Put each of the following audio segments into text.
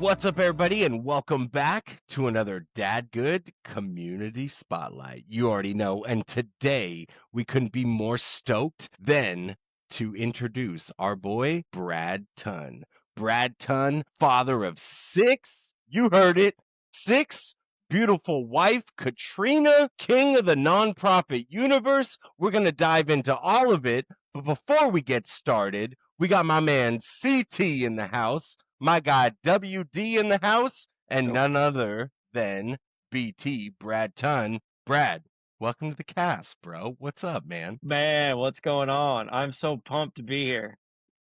What's up, everybody, and welcome back to another Dadgood Community Spotlight. You already know, and today we couldn't be more stoked than to introduce our boy, Brad Tunn. Brad Tunn, father of six, you heard it, six, beautiful wife, Katrina, king of the nonprofit universe. We're going to dive into all of it, but before we get started, we got my man CT in the house, my guy WD in the house, and none other than BT, Brad Tunn. Brad, welcome to the cast, bro. What's up, man? Man, what's going on? I'm so pumped to be here.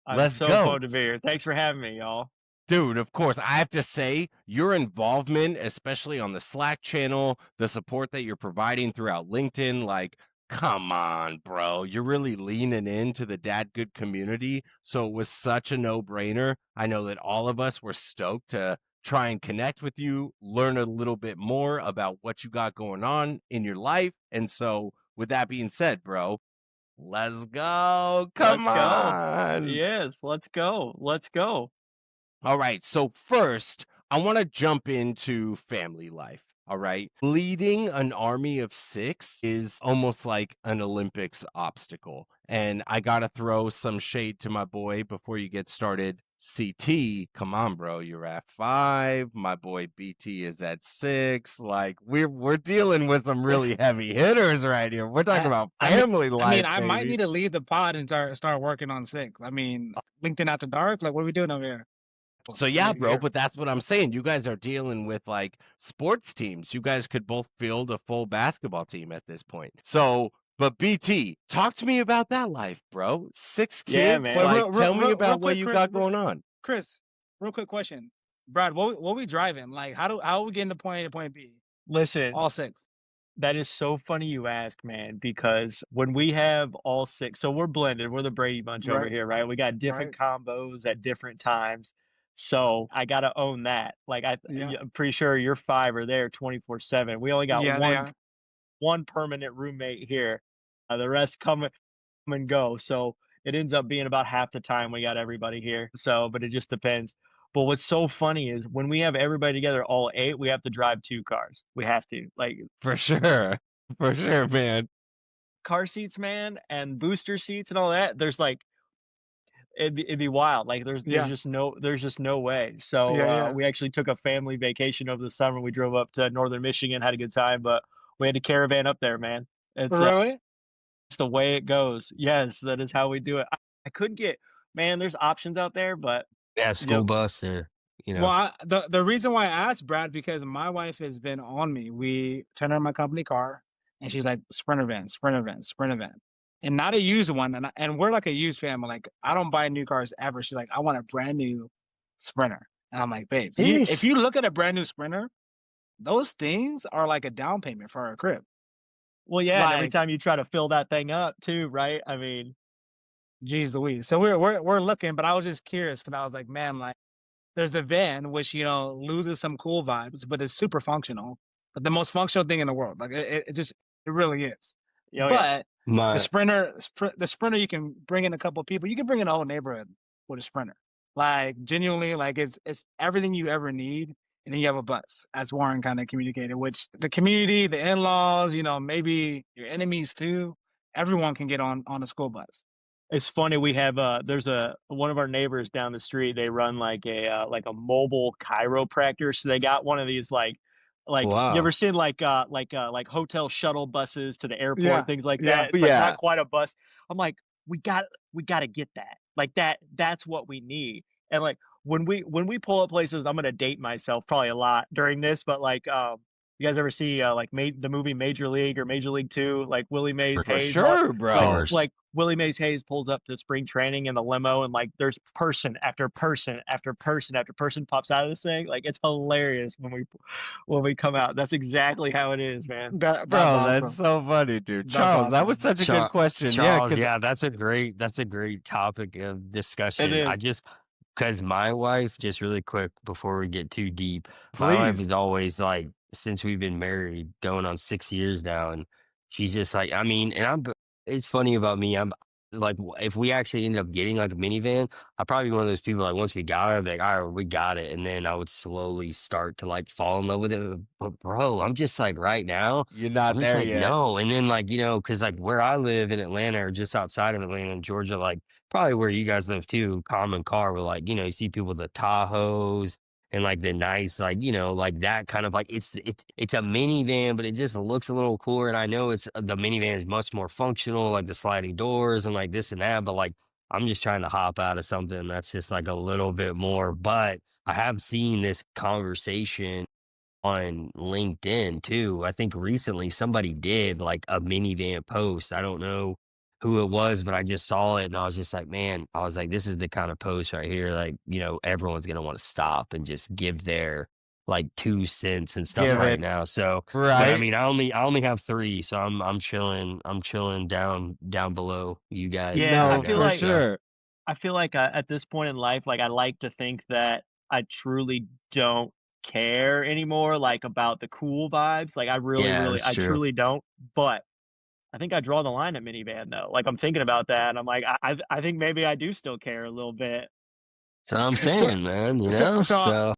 I'm Let's so go. pumped to be here. Thanks for having me, y'all. Dude, of course, I have to say, your involvement, especially on the Slack channel, the support that you're providing throughout LinkedIn, like, come on, bro. You're really leaning into the Dadgood community. So it was such a no-brainer. I know that all of us were stoked to try and connect with you, learn a little bit more about what you got going on in your life. And so, with that being said, bro, let's go. Come Let's go. on. Yes, let's go. Let's go. All right. So first, I want to jump into family life. All right. Leading an army of six is almost like an Olympics obstacle. And I got to throw some shade to my boy before you get started. CT, come on, bro. You're at 5. My boy BT is at 6. Like we're dealing with some really heavy hitters right here. We're talking about family life, I might baby. need to leave the pod and start working on 6. I mean, LinkedIn After Dark, like, what are we doing over here? So yeah, bro, but that's what I'm saying. You guys are dealing with like sports teams. You guys could both field a full basketball team at this point. So, but BT, talk to me about that life, bro. 6 Yeah, kids, man. like tell me real about what quick, you Chris, got going on. Chris, real quick question. Brad, what we driving? Like, how are we getting to point A to point B? Listen, All 6. that is so funny you ask, man, because when we have all six, so we're blended. We're the Brady Bunch over Right. here, right? We got different combos at different times. So I got to own that. Like, Yeah. I'm pretty sure your 5 are there 24/7. We only got Yeah, they are. one permanent roommate here. The rest come and go. So it ends up being about half the time we got everybody here. So, but it just depends. But what's so funny is when we have everybody together, all 8, we have to drive 2 cars. We have to. Like, For sure. For sure, man. car seats, man, and booster seats and all that. There's like it'd be wild. Like Yeah. there's just no way. So Yeah. we actually took a family vacation over the summer. We drove up to northern Michigan, had a good time, but we had a caravan up there, man. Really? It's the way it goes. Yes, that is how we do it. I couldn't get, man, there's options out there, but Yeah, you know, school bus or, Well, the reason why I asked Brad, because my wife has been on me. We turn on my company car, and she's like, Sprinter van, Sprinter van, Sprinter van, and not a used one. And we're like a used family. Like, I don't buy new cars ever. She's like, I want a brand new Sprinter, and I'm like, babe, if you look at a brand new Sprinter, those things are like a down payment for our crib. well, yeah, and every Like, time you try to fill that thing up too, right? I mean, geez Louise. So we're looking, but I was just curious because I was like, man, like, there's a van which, loses some cool vibes, but it's super functional. But the most functional thing in the world. Like, it really is. oh, yeah. But the my Sprinter, you can bring in a couple of people. You can bring in a whole neighborhood with a Sprinter. Like, genuinely, like, it's everything you ever need. And then you have a bus, as Warren kind of communicated, which the community, the in-laws, maybe your enemies too, everyone can get on a school bus. It's funny, we have there's one of our neighbors down the street, they run like a mobile chiropractor, so they got one of these you ever wow. seen like hotel shuttle buses to the airport, Yeah, things like yeah. that? It's like Yeah. not quite a bus. I'm like, we gotta get that. Like that's what we need. And like when we pull up places, I'm gonna date myself probably a lot during this, but like you guys ever see the movie Major League or Major League 2, like Willie Mays For Hayes? sure, Of bro. course. Willie Mays Hayes pulls up to spring training in the limo, and like there's person after person after person after person pops out of this thing. Like, it's hilarious when we come out. That's exactly how it is, man. That's Bro, awesome. that's so funny, dude. That's Charles, that was awesome. such a good question. Yeah, Charles, 'cause yeah, that's a great topic of It discussion. is. Because my wife, just really quick before we get too deep, my wife please. is always like, since we've been married, going on 6 years now, and she's just like, I mean, it's funny about me. like if we actually ended up getting like a minivan, I'd probably be one of those people like once we got it, I'd be like, all right, we got it. And then I would slowly start to like fall in love with it. But bro, I'm just like right now, You're I'm not just there like, yet. no. And then like, cause like where I live in Atlanta or just outside of Atlanta in Georgia, like probably where you guys live too, common car where like, you see people with the Tahoes and like the nice, like, like that kind of like it's a minivan, but it just looks a little cooler. And I know it's the minivan is much more functional, like the sliding doors and like this and that, but like I'm just trying to hop out of something that's just like a little bit more. But I have seen this conversation on LinkedIn too. I think recently somebody did like a minivan post. I don't know who it was, but I just saw it and I was just like, man, I was like, this is the kind of post right here. Like, everyone's gonna want to stop and just give their like 2 cents and stuff Give right it now. So, but I right. mean, I only have three, so I'm chilling down below you guys Yeah, right No, now. for So sure. I feel like at this point in life, like I like to think that I truly don't care anymore, like about the cool vibes. Like yeah, that's I true. truly don't. But I think I draw the line at minivan though. Like I'm thinking about that, and I'm like, I think maybe I do still care a little bit. So I'm So, saying, man, so, so, So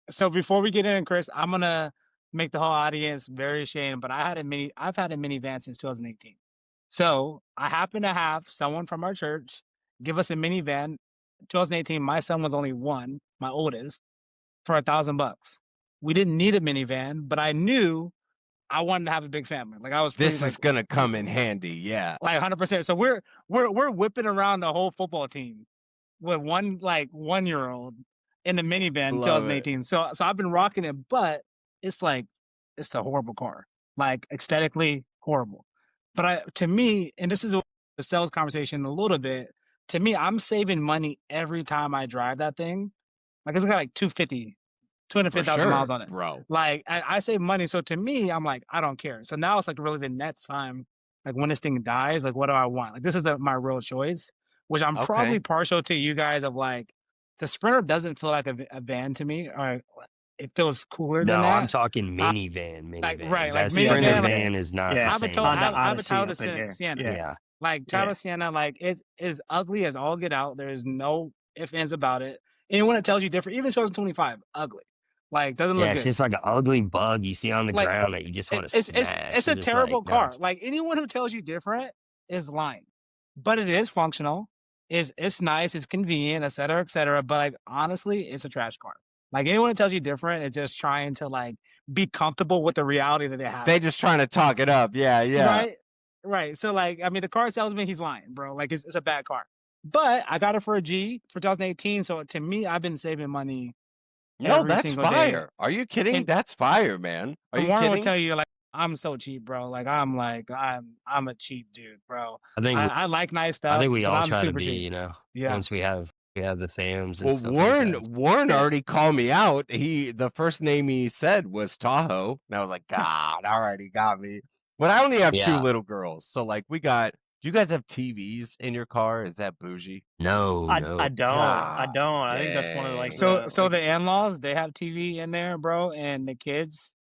so before we get in, Chris, I'm gonna make the whole audience very ashamed. But I've had a minivan since 2018. So I happen to have someone from our church give us a minivan. 2018, my son was only one, my oldest, for $1,000. We didn't need a minivan, but I knew I wanted to have a big family. Like I was pretty This is gonna come in handy. Yeah. like 100%. So we're whipping around the whole football team with one like 1 year old in the minivan Love it. 2018. So I've been rocking it, but it's like it's a horrible car. Like aesthetically horrible. But to me, and this is the sales conversation a little bit, to me, I'm saving money every time I drive that thing. Like it's got like two hundred For fifty thousand miles sure, on it. bro. Like I save money. So to me, I'm like, I don't care. So now it's like really the next time, like when this thing dies, like what do I want? Like this is my real choice, which I'm probably Okay. partial to you guys of like the Sprinter doesn't feel like a van to me, or it feels cooler than no, I'm that. talking Uh, minivan. right, like That Yeah, Sprinter minivan, like minivan. van is not the Yeah, same. Honda I have a Odyssey Toyota up in here. Sienna. Yeah, Yeah. Like yeah. Toyota Sienna, like it is ugly as all get out. There's no ifs, ands about it. Anyone that tells you different, even 2025, ugly. Like doesn't Yeah, look it's good. just like an ugly bug you see on the Like ground that you just want to it's smash. a You're just like, terrible no. car. Like anyone who tells you different is lying. But it is functional. It's nice, it's convenient, et cetera, et cetera. But like honestly, it's a trash car. Like anyone who tells you different is just trying to like be comfortable with the reality that they have. They just trying to talk it up. Yeah, yeah. Right? Right. So like I mean the car salesman, he's lying, bro. Like it's a bad car. But I got it for a G for 2018. So to me, I've been saving money No, every that's single day. fire. Are you kidding? And That's fire, man. Are you Warren will kidding? tell you like I'm so cheap, bro. Like I'm a cheap dude, bro. I think I like nice I stuff, think we but all I'm try to super be, cheap. Yeah. once we have the fams and Well, stuff like that. Warren Yeah. already called me out. The first name he said was Tahoe, and I was like, God, already got me. But I only have two Yeah. little girls, so like we got. Do you guys have TVs in your car? Is that bougie? No, I no. don't. I God don't. I think that's one of like dang. So the in-laws, they have TV in there, bro, and the kids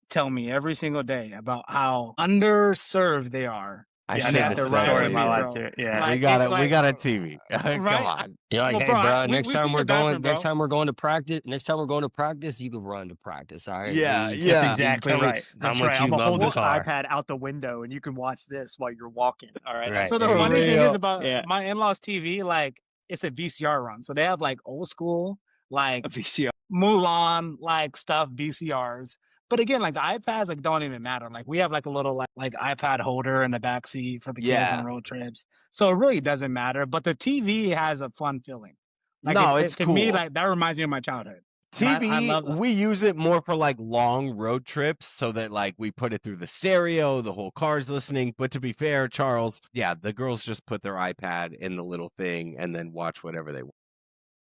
tell me every single day about how underserved they are. I Yeah, And they shouldn't have have to that's the said ride story of with my me, life anything. bro. too. Yeah. We Like got it. We like got a TV. Come right? on. You're like, Well, hey, bro, bro. we've seen your bathroom, Next bro. time we're going to practice. Next time we're going to practice, you can run to practice. All right. Yeah, You That's yeah. exactly tell me right. how That's much right. I'm you gonna love hold the this car. iPad out the window and you can watch this while you're walking. All right. Right. So the There you For funny go. thing is real. about Yeah. my in-laws TV, like it's a VCR run. So they have like old school, like A VCR. Mulan, like stuff, VCRs. But again, like the iPads like don't even matter. Like we have like a little like iPad holder in the back seat for the kids on Yeah. road trips. So it really doesn't matter. But the TV has a fun feeling. Like No, it's to me, cool. like that reminds me of my childhood. And I TV, love we use it more for like long road trips so that like we put it through the stereo, the whole car's listening. But to be fair, Charles, yeah, the girls just put their iPad in the little thing and then watch whatever they want.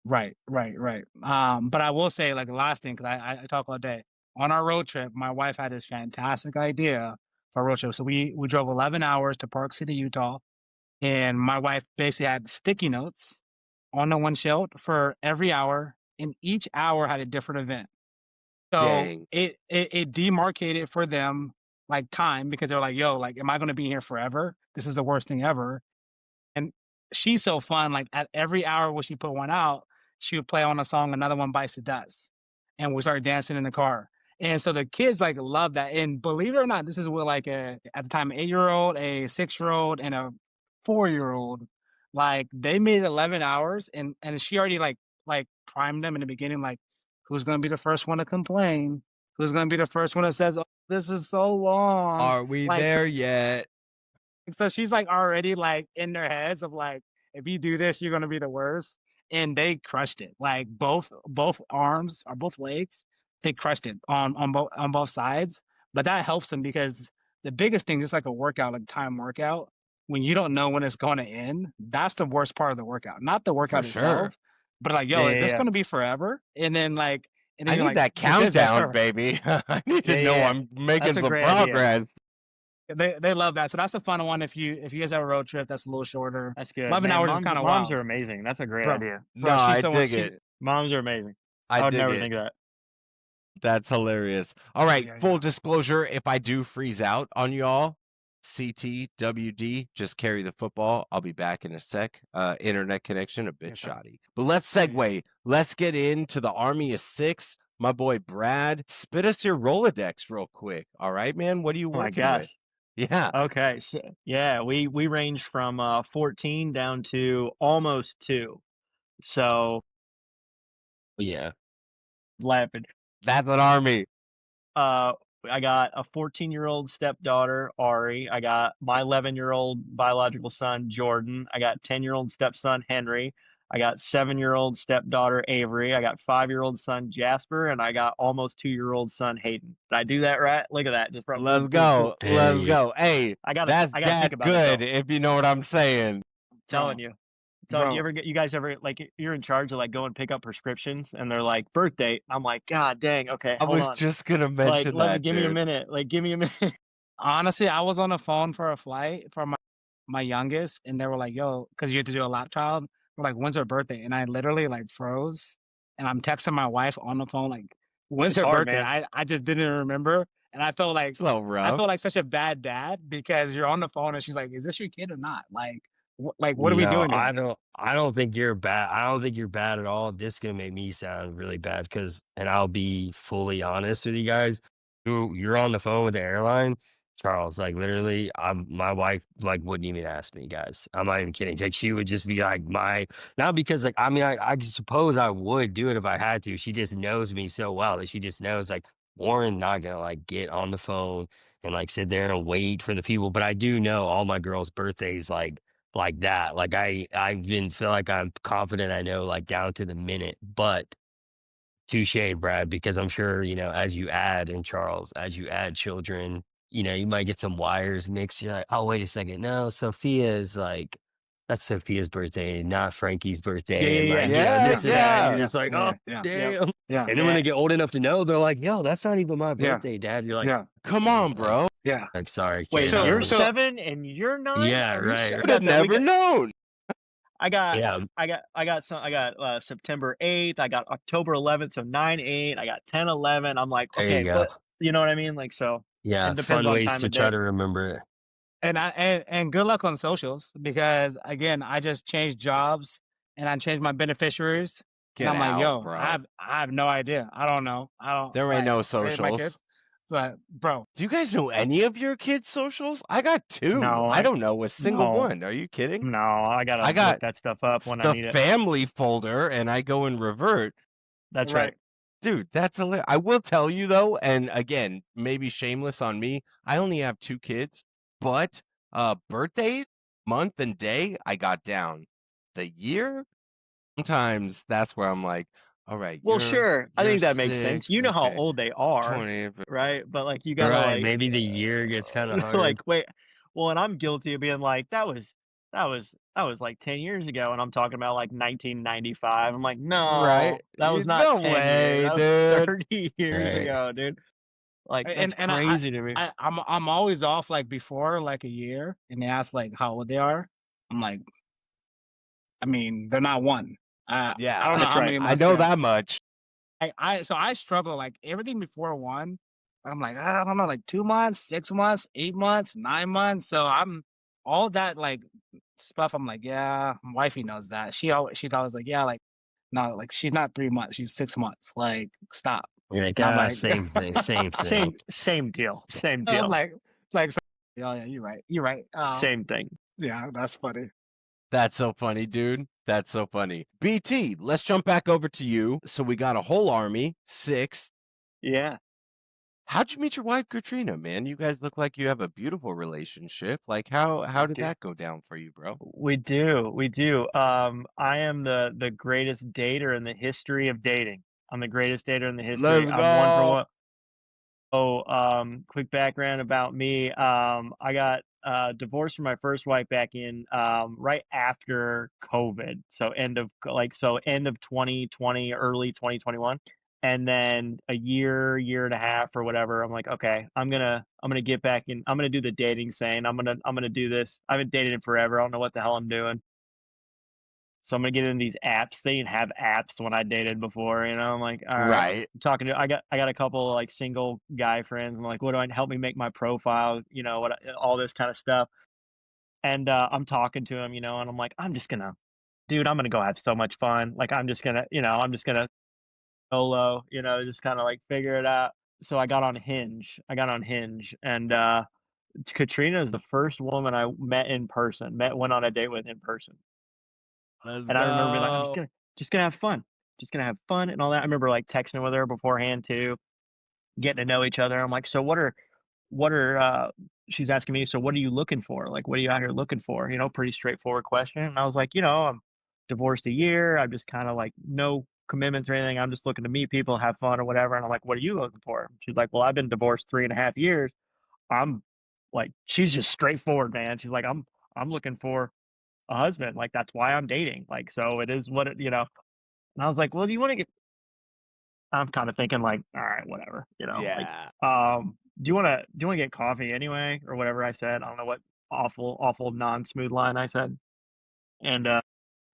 Right. But I will say, like, the last thing, because I talk all day. On our road trip, my wife had this fantastic idea for a road trip. So we drove 11 hours to Park City, Utah, and my wife basically had sticky notes on the windshield for every hour, and each hour had a different event. So Dang. it demarcated for them like time because they're like, yo, like, am I going to be here forever? This is the worst thing ever. And she's so fun. Like at every hour when she put one out, she would play on a song, Another One Bites the Dust. And we started dancing in the car. And so the kids like love that. And believe it or not, this is with like at the time, an 8-year-old, a 6-year-old, and a 4-year-old. Like they made 11 hours and she already like primed them in the beginning, like who's gonna be the first one to complain? Who's gonna be the first one that says, "Oh, this is so long?" Are we Like there yet? so she's like already like in their heads of like, if you do this, you're gonna be the worst. And they crushed it. Like both arms or both legs, they crushed it on both sides. But that helps them because the biggest thing, just like a workout, like time workout, when you don't know when it's going to end, that's the worst part of the workout. Not the For workout sure. itself, but like, yo, Yeah, is yeah, this yeah. going to be forever? And then like, and I then you're need like, that this is countdown, forever. baby. I need to Yeah, know yeah. I'm making That's a some great idea. progress. They love that. So that's a fun one. If you guys have a road trip, that's a little shorter. That's good. 11 Man, hours is kind of moms wild. are amazing. That's a great Bro, idea. No, she's I so dig she's, it. Moms are amazing. I I would dig never it. think of that. That's hilarious. All right, Yeah, full yeah. disclosure, if I do freeze out on y'all, CTWD, just carry the football. I'll be back in a sec. Internet connection a bit Yes, sir. shoddy. But let's segue. Let's get into the Army of Six. My boy Brad, spit us your Rolodex real quick. All right, man. What are you Oh my working with? gosh. Yeah. Okay. So yeah, we range from 14 down to almost 2. So Yeah. laughing. That's an army. I got a 14-year-old stepdaughter, Ari. I got my 11-year-old biological son, Jordan. I got 10-year-old stepson, Henry. I got 7-year-old stepdaughter, Avery. I got 5-year-old son, Jasper, and I got almost 2-year-old son, Hayden. Did I do that right? Look at that. Just boom, Let's boom, boom, boom. go. Let's Hey, go. Hey, I gotta that's think dad about it good, though. if you know what I'm saying. Telling you. Telling you Bro, you guys ever like you're in charge of like go and pick up prescriptions and they're like birth date. I'm like, God dang, okay, I hold was on. just gonna Like mention that, give me a dude. minute. Like give me a minute. honestly, I was on the phone for a flight for my youngest, and they were like, "Yo," because you had to do a lap child. We're like, "When's her birthday?" And I literally like froze, and I'm texting my wife on the phone like, "When's It's her hard, birthday?" man. I just didn't remember, and I felt like It's a little rough. such a bad dad because you're on the phone and she's like, "Is this your kid or not?" Like, what are we no, doing here? I don't think you're bad. I don't think you're bad at all. This is gonna make me sound really bad because, and I'll be fully honest with you guys. You're on the phone with the airline, Charles. Like literally, my wife like wouldn't even ask me, guys. I'm not even kidding. Like she would just be like not because like I mean I suppose I would do it if I had to. She just knows me so well that she just knows like Warren not gonna like get on the phone and like sit there and wait for the people. But I do know all my girls' birthdays like that. Like I even feel like I'm confident I know like down to the minute. But touche, Brad, because I'm sure, as you add, and Charles, as you add children, you might get some wires mixed. You're like, oh, wait a second. No, Sophia is like, that's Sophia's birthday, not Frankie's Yeah, birthday. yeah, And yeah. like, Yeah, this and that. And yeah. you're just like, oh, Yeah, damn. yeah, And then when Yeah. they get old enough to know, they're like, yo, that's not even my yeah, birthday, Dad. You're like, yeah, Come on, bro. yeah. like sorry, Wait, kid. So you're so 7 and you're 9? Yeah, Are you right. sure? Would have never known. I got Yeah, I got September 8th, I got October 11th, so 9/8, I got 10/11. I'm like, there you okay, go. but you know what I mean? Like so Yeah, it depends fun on ways time to of try day. to remember it. and good luck on socials because again, I just changed jobs and I changed my beneficiaries, and Get I'm like, out, yo, bro. I have no idea. I don't know. I don't There ain't like no raise my socials. kids. But bro, Do you guys know any of your kids' socials? I got 2. No, I don't know a single no, one. Are you kidding? no, I I gotta look got that stuff up when I the need it. family folder and I go and revert. That's right. right. Dude, that's hilarious. I will tell you though, and again, maybe shameless on me. I only have 2 kids, but birthdays, month and day, I got down. The year, sometimes that's where I'm like, all right, Well, sure. I you're think that makes sense. 6, You know how okay, old they are, 20. right? But like you gotta Right. like Maybe the year gets kind of like hard. wait. Well, and I'm guilty of being like that was like 10 years ago and I'm talking about like 1995. I'm like, "No, Right? that was not No 10 years. way, That was dude. 30 years Right. ago, dude." Like that's And crazy to me. I'm always off like before like a year, and they ask like how old they are. I'm like, I mean, they're not one. I Yeah, don't know That's how right. many I months they know are. that much. So I struggle like everything before one. I'm like, I don't know, like 2 months, 6 months, 8 months, 9 months. So I'm all that like stuff. I'm like, yeah, my wifey knows that. She's always like, yeah, like, no, like she's not 3 months, she's 6 months. Like, stop. You're like, And I'm like, same thing, same thing. Same deal. Same I'm deal. like, so, oh yeah, you're right. You're right. Same thing. Yeah, that's funny. That's so funny, dude. That's so funny. BT, let's jump back over to you. So we got a whole army, 6. Yeah. How'd you meet your wife, Katrina, man? You guys look like you have a beautiful relationship. Like, how did Dude, that go down for you, bro? we do. I am the greatest dater in the history of dating. I'm the greatest dater in the history. Let's I'm one for go. one. Oh, quick background about me. I got divorced from my first wife back in right after COVID. So end of 2020, early 2021. And then a year and a half or whatever, I'm like, okay, I'm gonna get back in. I'm gonna do the dating scene. I'm gonna do this. I haven't dated in forever. I don't know what the hell I'm doing. So I'm gonna get into these apps. They didn't have apps when I dated before, you know. I'm like, all right, Right. I'm talking to. I got a couple of like single guy friends. I'm like, what do I help me make my profile? You know, all this kind of stuff. And I'm talking to him, you know, and I'm like, dude, I'm gonna go have so much fun. Like I'm just gonna solo, you know, just kind of like figure it out. So I got on Hinge. And Katrina is the first woman I met in person. Went on a date with in person. Let's And I remember being like, I'm go. just gonna have fun. Just gonna have fun and all that. I remember like texting with her beforehand too, getting to know each other. I'm like, so what are she's asking me, so what are you looking for? Like, what are you out here looking for? You know, pretty straightforward question. And I was like, you know, I'm divorced a year. I'm just kind of like no commitments or anything. I'm just looking to meet people, have fun or whatever. And I'm like, what are you looking for? She's like, well, I've been divorced 3.5 years. I'm like, she's just straightforward, man. She's like, I'm looking for a husband. Like, that's why I'm dating. Like, so it is what it, you know. And I was like, well, do you want to get, I'm kind of thinking like, all right, whatever, you know, like, Yeah. do you want to get coffee anyway, or whatever I said? I don't know what awful non-smooth line I said. And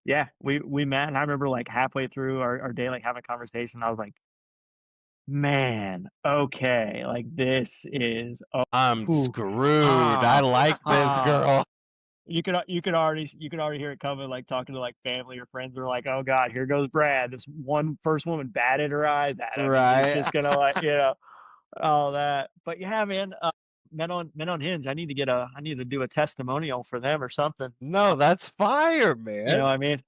yeah, we met, and I remember like halfway through our day, like having a conversation, I was like, man, okay, like this is I'm whew. screwed. I like this girl. You could already hear it coming, like talking to like family or friends are like, oh God, here goes Brad. This one first woman batted her eyes at him, and he's Right. just gonna like, you know, all that. But yeah, man, men on Hinge. I need to do a testimonial for them or something. No, that's fire, You know man. what I mean?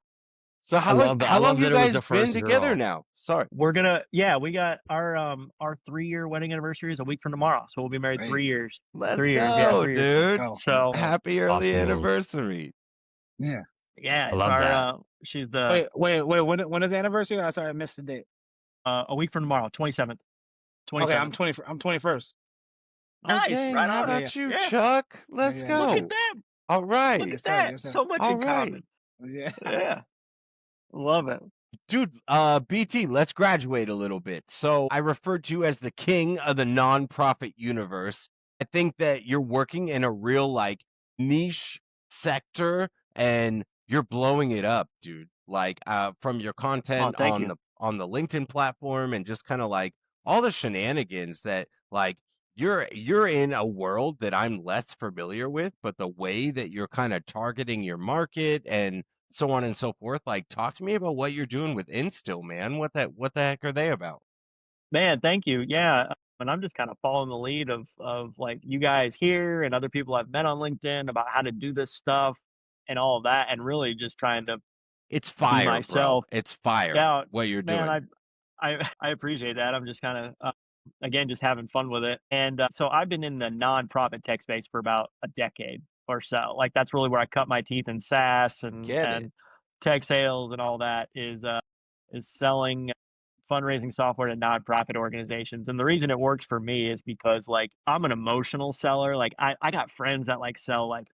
So I love that. I how long love you that it was guys the been first together girl. now? Sorry. We got our 3-year wedding anniversary is a week from tomorrow, so we'll be married Hey, 3 years. Let's 3 years, yeah, go, 3 years. let's dude. go. Let's So go. Happy early Awesome, man. anniversary. Yeah. yeah, I it's love our that. she's the Wait. When is the anniversary? I'm sorry, I missed the date. a week from tomorrow, 27th. Okay, 27th. I'm 21st. Nice, Okay, right how on. Yeah, yeah. about you, Yeah, Chuck? Yeah, Let's yeah, yeah. look go. at that. All Look right. at Yes, sir. that. Yes, sir. So much All in right. common. Yeah. Yeah, love it. Dude, BT, let's graduate a little bit. So I referred to you as the king of the nonprofit universe. I think that you're working in a real like niche sector and you're blowing it up, dude. Like from your Oh, content thank you. on the LinkedIn platform and just kind of like all the shenanigans that like you're in a world that I'm less familiar with, but the way that you're kind of targeting your market and so on and so forth. Like, talk to me about what you're doing with Instill, man. What the heck are they about? Man, thank you. Yeah, and I'm just kind of following the lead of like you guys here and other people I've met on LinkedIn about how to do this stuff and all of that, and really just trying to It's be fire, bro. myself. It's fire Yeah, what you're man, doing. I appreciate that. I'm just kind of again just having fun with it. And so I've been in the nonprofit tech space for about a decade or so. Like that's really where I cut my teeth in SaaS Get it. and tech sales and all that is selling fundraising software to nonprofit organizations. And the reason it works for me is because like I'm an emotional seller. Like I got friends that like sell like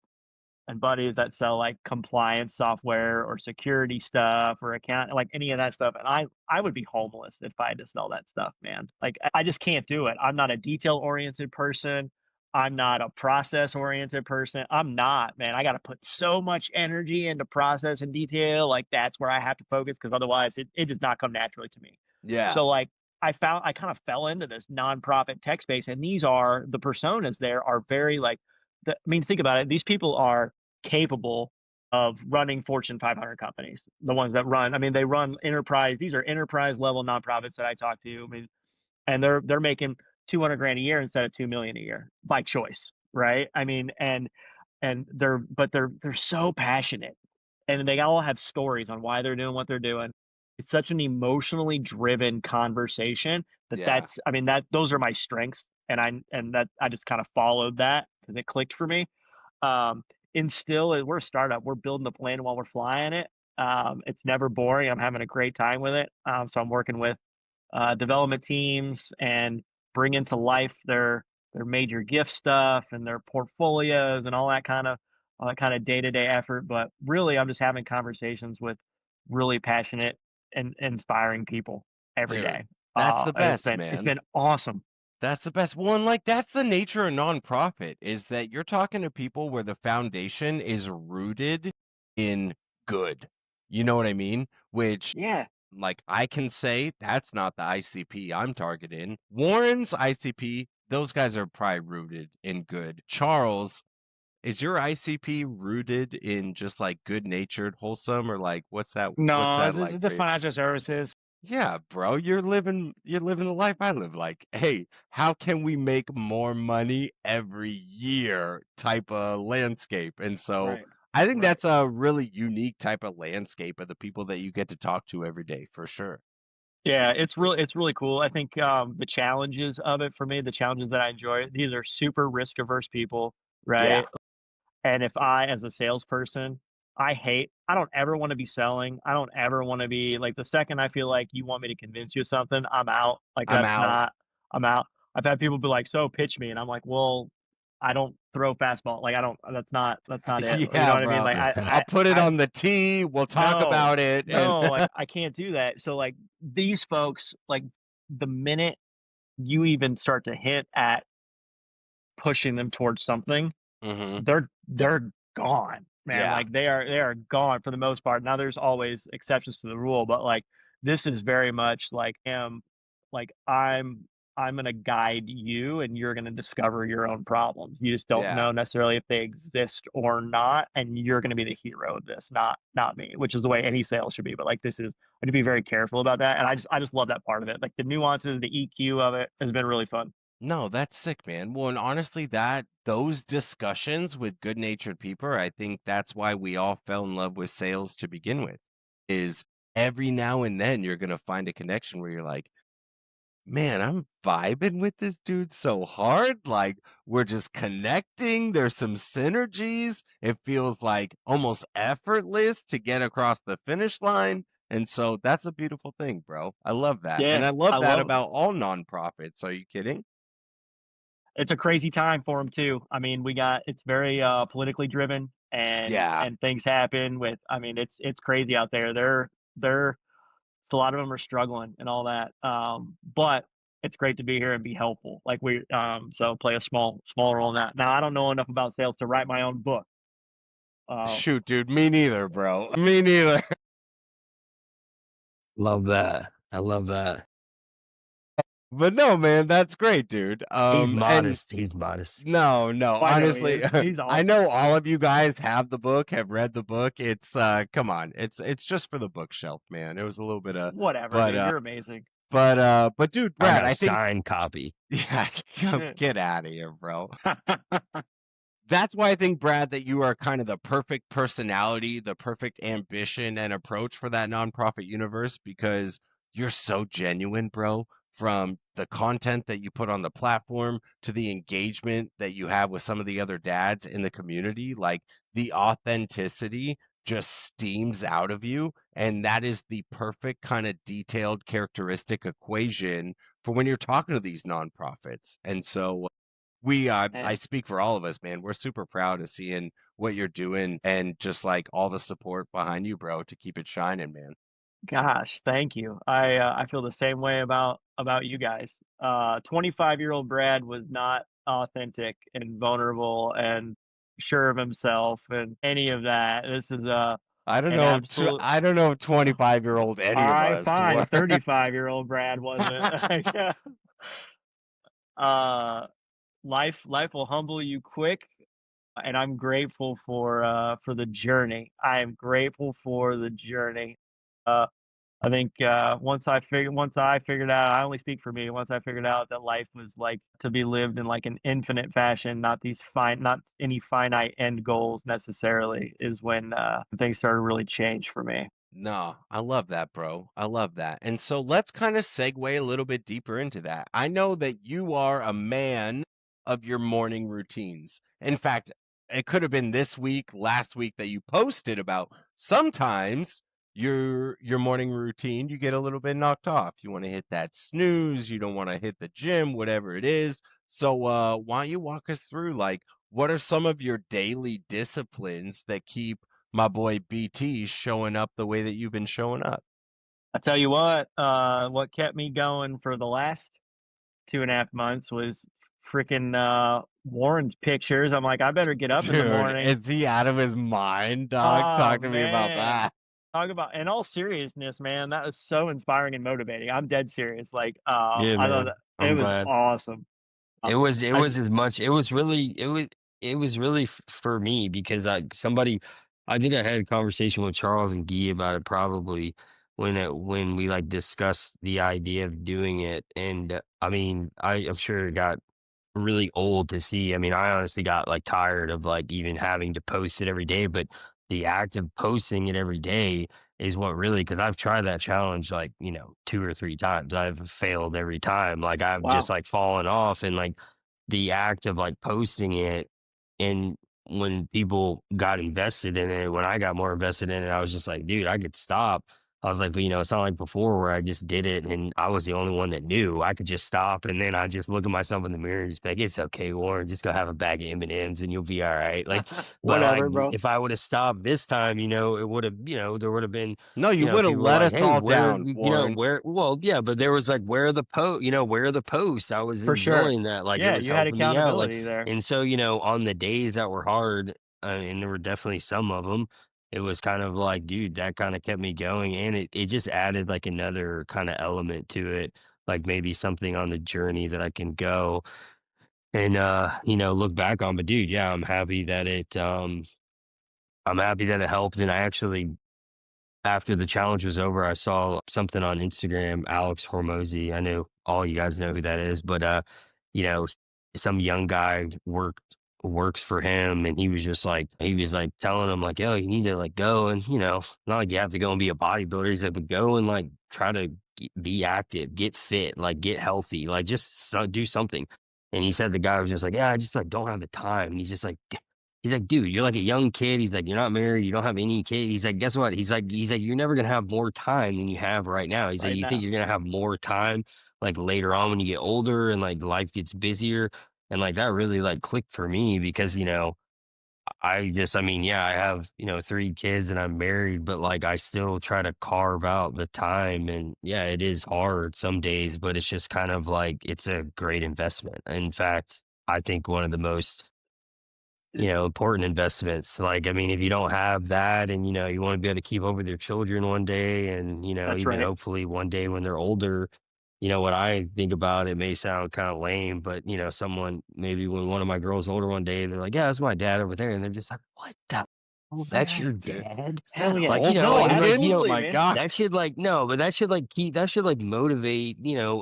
and buddies that sell like compliance software or security stuff or account like any of that stuff. And I would be homeless if I had to sell that stuff, man. Like I just can't do it. I'm not a detail oriented person. I'm not a process oriented person. I'm not, man. I got to put so much energy into process and detail. Like that's where I have to focus because otherwise it does not come naturally to me. Yeah. So like I kind of fell into this nonprofit tech space, and these are the personas there are very like I mean, think about it. These people are capable of running Fortune 500 companies. The ones that run, I mean, they run enterprise. These are enterprise level nonprofits that I talk to. I mean, and they're making 200 grand a year instead of 2 million a year by choice, right? I mean, and they're so passionate, and they all have stories on why they're doing what they're doing. It's such an emotionally driven conversation Yeah. that's, I mean, that those are my strengths, and that I just kind of followed that because it clicked for me. Um, we're a startup. We're building the plane while we're flying it. It's never boring. I'm having a great time with it. So I'm working with development teams and bring into life their major gift stuff and their portfolios and all that kind of day-to-day effort. But really, I'm just having conversations with really passionate and inspiring people every Dude, day. that's the And best, it's man. been awesome. That's the best one. Like, that's the nature of nonprofit, is that you're talking to people where the foundation is rooted in good. You know what I mean? Which, Yeah. like, I can say that's not the ICP I'm targeting. Warren's ICP, those guys are probably rooted in good. Charles, is your ICP rooted in just like good natured, wholesome, or like what's No, that it's, like it's the for you? financial services. Yeah, bro, you're living the life I live. Like, hey, how can we make more money every year type of landscape? And so Right. I think Right. that's a really unique type of landscape of the people that you get to talk to every day for sure. Yeah, it's really cool. I think the challenges of it for me, the challenges that I enjoy, these are super risk averse people, Yeah, right? And if I, as a salesperson, I don't ever want to be selling. I don't ever want to be like, the second I feel like you want me to convince you of something, I'm out. Like, I'm out. I'm out. I've had people be like, so pitch me. And I'm like, well, I don't throw fastball. Like, I don't, that's not it. You know Yeah, what I mean? bro. Like, I'll put it I, on the tee. We'll talk no, about it. And no, like, I can't do that. So, like, these folks, like, the minute you even start to hint at pushing them towards something, hmm they're gone, man. Yeah, Like, they are gone for the most part. Now there's always exceptions to the rule, but like, this is very much like, like I'm gonna guide you, and you're gonna discover your own problems. You just don't yeah. know necessarily if they exist or not, and you're gonna be the hero of this, not me, which is the way any sale should be. But like, this is, I need to be very careful about that, and I just love that part of it. Like, the nuances, the EQ of it has been really fun. No, that's sick, man. Well, and honestly, that those discussions with good-natured people, I think that's why we all fell in love with sales to begin with. Is every now and then you're gonna find a connection where you're like, man, I'm vibing with this dude so hard. Like, we're just connecting. There's some synergies. It feels like almost effortless to get across the finish line. And so that's a beautiful thing, bro. I love that. And Yeah, I I love that love it. about all nonprofits. Are you kidding? It's a crazy time for them too. I mean, it's very politically driven, Yeah. and things happen with. I mean, it's crazy out there. They're a lot of them are struggling and all that. But it's great to be here and be helpful. Like, so play a small role in that. Now, I don't know enough about sales to write my own book. Uh, Shoot, dude, me neither, bro. Me neither. Love that. I love that. But no, man, that's great, dude. And He's modest. no, I know he honestly, is. He's I awesome. know all of you guys have the book, have read the book. It's come on, it's just for the bookshelf, man. It was a little bit of, Whatever, but dude. You're amazing. dude, I Brad, got a I think, signed copy. yeah, Yeah. get out of here, bro. That's why I think, Brad, that you are kind of the perfect personality, the perfect ambition and approach for that nonprofit universe because you're so genuine, bro. From the content that you put on the platform to the engagement that you have with some of the other dads in the community, like the authenticity just steams out of you. And that is the perfect kind of detailed characteristic equation for when you're talking to these nonprofits. And so I Man, speak for all of us, man. We're super proud of seeing what you're doing and just like all the support behind you, bro, to keep it shining, man. gosh, thank you. I feel the same way about you guys. 25-year-old Brad was not authentic and vulnerable and sure of himself and any of that. This is an absolute. I don't know if 25-year-old All any of right, us fine. were. 35-year-old Brad wasn't. uh, life will humble you quick, and I'm grateful for the journey. I am grateful for the journey. Uh, I think once I figured out, I only speak for me. Once I figured out that life was like to be lived in like an infinite fashion, not any finite end goals necessarily, is when things started to really change for me. No, I love that, bro. I love that. And so let's kind of segue a little bit deeper into that. I know that you are a man of your morning routines. In fact, it could have been this week, last week that you posted about sometimes your morning routine, you get a little bit knocked off. You want to hit that snooze, you don't want to hit the gym, whatever it is. So why don't you walk us through like what are some of your daily disciplines that keep my boy BT showing up the way that you've been showing up? I tell you what kept me going for the last 2.5 months was freaking Warren's pictures. I'm like, I better get up in the Dude, morning. is he out of his mind, dog? Oh Talk to me about man. that. Talk about, in all seriousness, man, that was so inspiring and motivating. I'm dead serious. Like, Yeah, I thought man. that it I'm was glad. awesome. Uh, It I was as much it was really for me because I think I had a conversation with Charles and Guy about it probably when we like discussed the idea of doing it. And I mean, I'm sure it got really old to see. I mean, I honestly got like tired of like even having to post it every day, but the act of posting it every day is what really, because I've tried that challenge like, 2 or 3 times. I've failed every time. Like I've just wow. like fallen off, and like the act of like posting it, and when people got invested in it, when I got more invested in it, I was just like, dude, I could stop. I was like, but it's not like before where I just did it and I was the only one that knew. I could just stop, and then I just look at myself in the mirror and just be like, it's okay, Warren, just go have a bag of M and M's and you'll be all right. Like, but like Whatever, bro. if I would have stopped this time, it would have, there would have been, No, you would have people were let like, us hey, all down, Warren. well, yeah, but there was like, where are the where are the posts? I was For sure. enjoying that. Like it Yeah, was you had helping me out. Like, accountability there. and so, on the days that were hard, and there were definitely some of them, it was kind of like, dude, that kind of kept me going. And it just added like another kind of element to it, like maybe something on the journey that I can go and, look back on. But dude, yeah, I'm happy that it helped. And I actually, after the challenge was over, I saw something on Instagram, Alex Hormozy. I know all you guys know who that is, but you know, some young guy works for him, and he was like telling him like, yo, you need to like go and not like you have to go and be a bodybuilder. He's like, but go and like try to be active, get fit, like get healthy, like just do something. And he said the guy was just like, yeah, I just like don't have the time. And he's like, dude, you're like a young kid. He's like, you're not married. You don't have any kids. He's like, guess what? He's like, you're never gonna have more time than you have right now. He's like, Right you think now. you're gonna have more time like later on when you get older and like life gets busier. And like that really like clicked for me because I mean, yeah, I have 3 kids and I'm married, but like I still try to carve out the time. And yeah, it is hard some days, but it's just kind of like it's a great investment. In fact, I think one of the most important investments. Like, I mean, if you don't have that and, you want to be able to keep up with your children one day and, That's even right. hopefully one day when they're older, what I think about, it may sound kind of lame, but, someone maybe when one of my girls older one day, they're like, yeah, that's my dad over there. And they're just like, what the? Oh, that's Heck, your dude. dad? Is that Hell yeah. Like, Hulk No, and like, Hogan? absolutely, My man. God. that should like no, but that should like that should like motivate,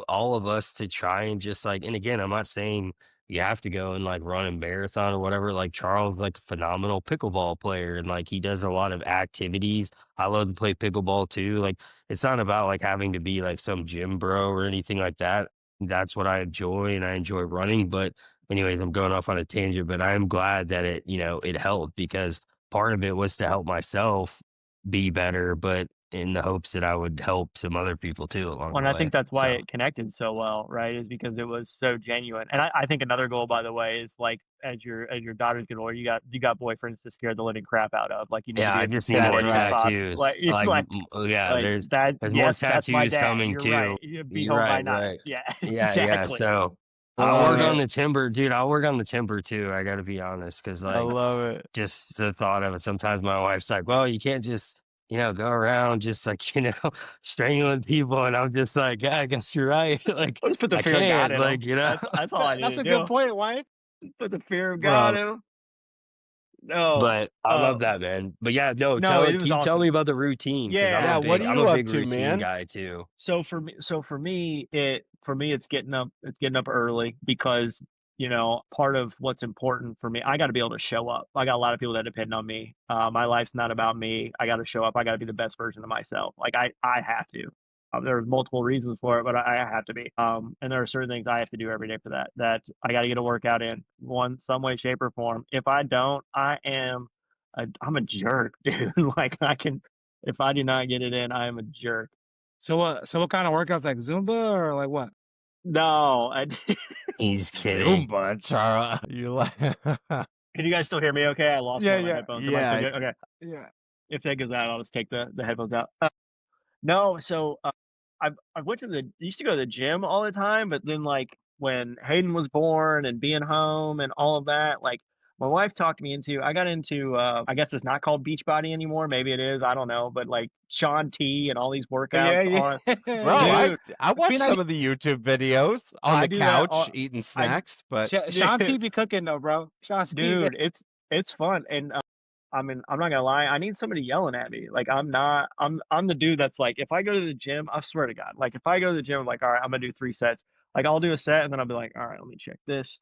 all of us to try and just like, and again, I'm not saying you have to go and like run a marathon or whatever. Like Charles, like a phenomenal pickleball player, and like he does a lot of activities. I love to play pickleball too. Like it's not about like having to be like some gym bro or anything like that. That's what I enjoy, and I enjoy running. But anyways, I'm going off on a tangent, but I am glad that it helped because part of it was to help myself be better, but in the hopes that I would help some other people too along Well, the and I way. think that's why So it connected so well, right? Is because it was so genuine. And I think another goal, by the way, is like as your daughters get older, you got boyfriends to scare the living crap out of. Like you need to yeah, be I as just need more That's intimidating as right. possible. Like tattoos. you Yeah, like that. there's more Yes, that's my tattoos dad. coming You're right. too. You'd be You're home by right, 9. right. Yeah, Yeah, yeah. exactly. So I I'll love work on it. the timber, dude. I'll work on the timber too. I got to be honest, because I like love it. just the thought of it. Sometimes my wife's like, "Well, you can't just go around just like strangling people," and I'm just like, "Yeah, I guess you're right." Like Let's put the I fear of God can't, in them. like That's all I need That's to a good do. point, wife. Put the fear of God Bro, in them. No. But I love that, man. But yeah, no, No, it was keep telling me awesome. about the routine because Yeah. Yeah, what are I'm a you up big to, routine man? guy too. So for me, it's getting up early because, part of what's important for me, I got to be able to show up. I got a lot of people that depend on me. My life's not about me. I got to show up. I got to be the best version of myself. Like I have to. There are multiple reasons for it, but I have to be. And there are certain things I have to do every day for that. That I got to get a workout in some way, shape, or form. If I don't, I'm a jerk, dude. Like if I do not get it in, I am a jerk. So what kind of workouts, like Zumba or like what? No, He's kidding. Zumba, Chara. You like? can you guys still hear me okay? I lost Yeah, one of my yeah, headphones. Am I still Yeah. good? Okay. yeah. If that goes out, I'll just take the headphones out. No, so I went to used to go to the gym all the time, but then like when Hayden was born and being home and all of that, like my wife talked me into, I got into, I guess it's not called Beachbody anymore. Maybe it is. I don't know. But like Sean T and all these Yeah, workouts yeah. on, Bro, Yeah. dude, I watched Pina, some of the YouTube videos on I the do that couch all, eating I, snacks, but Sean T dude, be cooking though, bro. Sean T. dude, it's fun. And I mean, I'm not gonna lie. I need somebody yelling at me. Like I'm not. I'm the dude that's like, if I go to the gym, I swear to God, like if I go to the gym, I'm like, all right, I'm gonna do 3 sets. Like I'll do a set, and then I'll be like, all right, let me check this,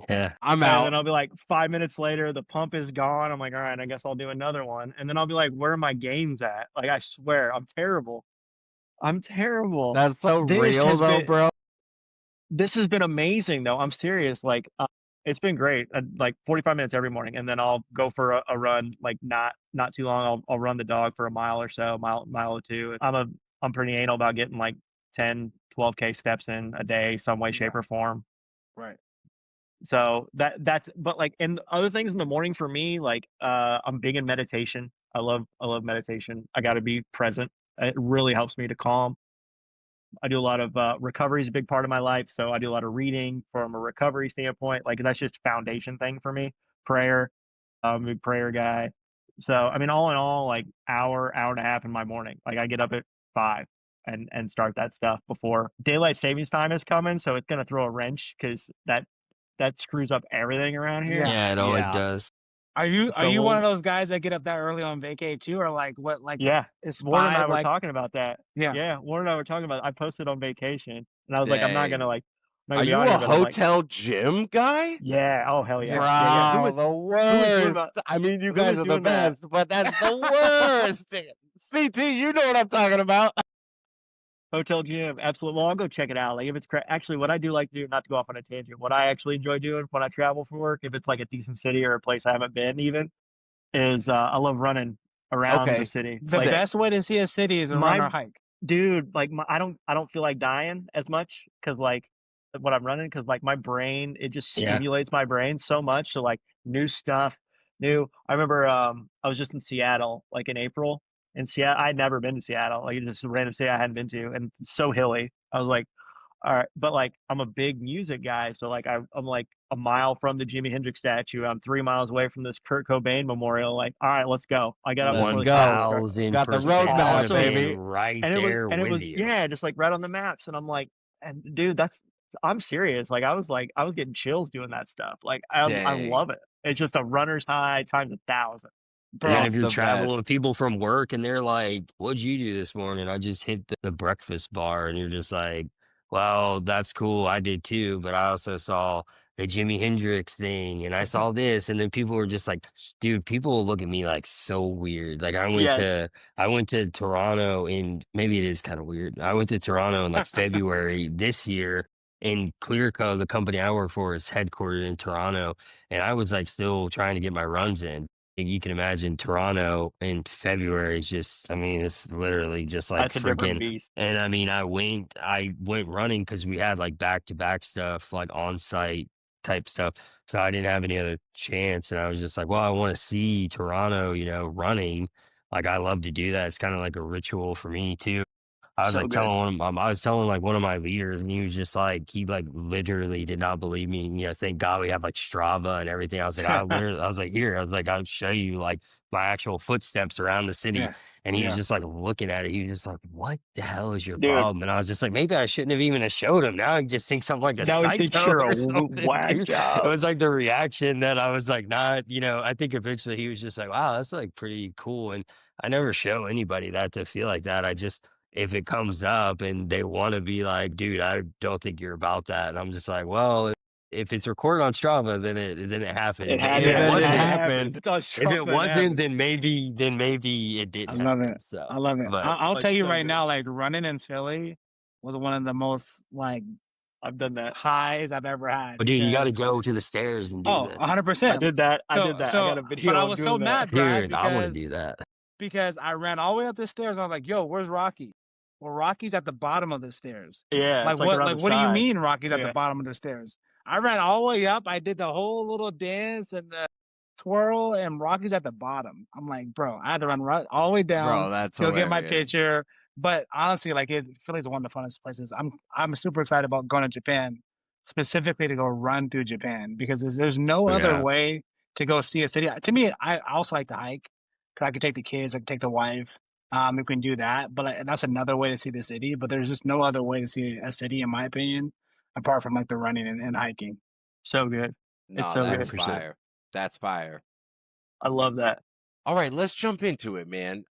Yeah. I'm and out. then I'll be like, 5 minutes later, the pump is gone. I'm like, all right, I guess I'll do another one, and then I'll be like, where are my gains at? Like I swear, I'm terrible. I'm terrible. That's so This real has though, been bro. this has been amazing though. I'm serious. Like it's been great. Like 45 minutes every morning, and then I'll go for a run. Like not too long. I'll run the dog for a mile or so, mile or two. I'm pretty anal about getting like 10, 12K steps in a day, some way, shape, Yeah, or form. right. So that's but like, and other things in the morning for me, like I'm big in meditation. I love meditation. I got to be present. It really helps me to calm. I do a lot of recovery is a big part of my life, so I do a lot of reading from a recovery standpoint. Like that's just foundation thing for me. Prayer, I'm a big prayer guy. So I mean, all in all, like hour and a half in my morning. Like I get up at 5 and start that stuff before daylight savings time is coming. So it's gonna throw a wrench because that screws up everything around here. Yeah. Yeah, it always Yeah. does. Are So you one of we'll those guys that get up that early on vacay too, or like what? Like Yeah, it's Warren and I 5? were Like talking about that. yeah. Yeah, Warren and I were talking about. I posted on vacation, and I was like, Dang. I'm not Are gonna be you on a here, but I'm like, hotel gym guy? yeah, oh hell yeah, Yeah. yeah, yeah. Bro, the Who was doing worst. about I mean, you who guys was are the doing that? best, but that's the worst. CT, you know what I'm talking about. Hotel gym, absolutely. Well, I'll go check it out. Like if it's actually what I do like to do, not to go off on a tangent. What I actually enjoy doing when I travel for work, if it's like a decent city or a place I haven't been even, is I love running around the Okay, city. The Like sick. best way to see a city is a run my or hike. dude, like I don't feel like dying as much because like what I'm running, because like my brain, it just Yeah. stimulates my brain so much. So like new stuff, new. I remember I was just in Seattle like in April. In Seattle, I'd never been to Seattle. Like it's just a random city I hadn't been to, and it's so hilly. I was like, all right, but like I'm a big music guy, so like I'm like a mile from the Jimi Hendrix statue. I'm 3 miles away from this Kurt Cobain memorial. Like, all right, let's go. I got up Let's before the sun even go. started. Got the 1000% roadmap, I've Awesome. been baby. right And there it with was you. yeah, just like right on the maps. And I'm and dude, I'm serious. Like I was getting chills doing that stuff. Like I Dang. love it. It's just a runner's high times 1,000, And then bro. if It's you're the traveling with best. people from work and they're like, "What'd you do this morning?" I just hit the breakfast bar, and you're just like, "Well, that's cool. I did too, but I also saw the Jimi Hendrix thing, and I saw this." And then people were just like, "Dude, people will look at me like so weird." Like Yes, I went to Toronto in maybe it is kind of weird. I went to Toronto in like February this year. And Clearco, the company I work for, is headquartered in Toronto, and I was like still trying to get my runs in. You can imagine Toronto in February is just, I mean, it's literally just like that's a different freaking. beast. And I mean, I went running because we had like back to back stuff, like on site type stuff. So I didn't have any other chance. And I was just like, well, I want to see Toronto, running. Like I love to do that. It's kind of like a ritual for me too. I was So like good. I was telling like one of my leaders, and he was just like, he like literally did not believe me. You know, thank God we have like Strava and everything. I was like, I was like, here, I was like, I'll show you like my actual footsteps around the city. Yeah. And he was Yeah. just like looking at it. He was just like, what the hell is your Dude, problem? And I was just like, maybe I shouldn't have even have showed him. Now he just thinks I'm like a now he thinks psycho you're a or something, whack dude. It job. was like the reaction that I was like, not, you know, I think eventually he was just like, wow, that's like pretty cool. And I never show anybody that to feel like that. I just, if it comes up and they want to be like, dude, I don't think you're about that. And I'm just like, well, if it's recorded on Strava, then it happened. It had If to, it Then it it had to wasn't, happen. happened. It's on if it Strava. It wasn't, happened. then maybe it I didn't love happen. it. So, I love it. but I'll Oh, tell it's you so right good. now, like running in Philly was one of the most like I've done that. highs I've ever had dude, you got to because go to the stairs and do that, 100%. I did that. I So did that. I got so a but I video of was so doing that. mad, Brad, dude. I want to do that. because I ran all the way up the stairs. I was like, yo, where's Rocky? Well, Rocky's at the bottom of the stairs. Yeah, Like it's like what around the do you side. mean Rocky's at the Yeah. bottom of the stairs? I ran all the way up. I did the whole little dance and the twirl, and Rocky's at the bottom. I'm like, bro, I had to run right all the way down Bro, that's to go get my hilarious. picture. But honestly, like Philly's one of the funnest places. I'm super excited about going to Japan, specifically to go run through Japan, because there's no other Yeah. way to go see a city. To me, I also like to hike. 'Cause I could take the kids, I could take the wife. We can do that, but that's another way to see the city. But there's just no other way to see a city, in my opinion, apart from like the running and hiking. So good. It's No, so that's good. 100%. fire. That's fire. I love that. All right, let's jump into it, man.